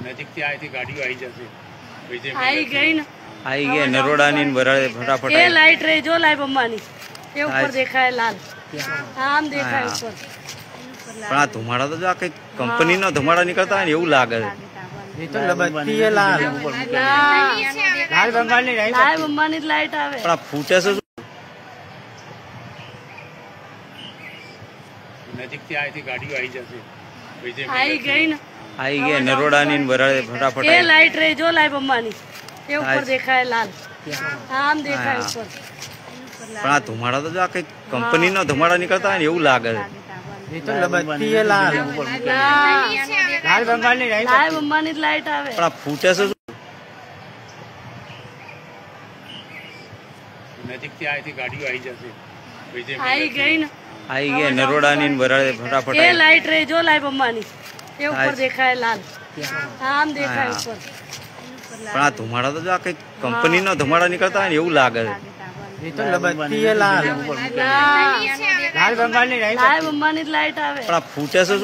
નજીકથી આથી ગાડીઓ આવી જશે आई गई ना आई गई नरोडानी बराड़े फटाफट ये लाइट रही जो लाइट अम्बानी ये ऊपर देखा है लाल आम देखा है ऊपर પણ આ ધુમાડા તો જો આ કઈ કંપની નો ધુમાડા નીકળતા હોય ને એવું લાગે છે ये तो लबत्ती है लाल लाल Bengali light live Ambani light आवे પણ આ ફૂટે છે શું? નજીકથી આથી ગાડીઓ આવી જશે आई गई ना आई गई नरोडानी बराड़े फटाफट ये लाइट रही जो लाइव अम्बानी ये ऊपर देखा है लाल आम देखा है ऊपर પણ આ ધુમાડા તો જો આ કઈ કંપની નો ધુમાડા નીકળતા હોય ને એવું લાગે છે ये तो लबत्ती है लाल लाल Bengali light live Ambani light आवे પણ આ ફૂટે છે શું? નજીકથી આથી ગાડીઓ આવી જશે आई गई ना आई गई नरोडानी बराड़े फटाफट ये लाइट रही जो लाइव अम्बानी ये ऊपर देखा है लाल आम देखा है ऊपर પણ આ ધુમાડા તો જો આ કઈ કંપની નો ધુમાડા નીકળતા હોય ને એવું લાગે છે ये तो लबत्ती है लाल लाल Bengali light live Ambani light आवे પણ આ ફૂટે છે શું?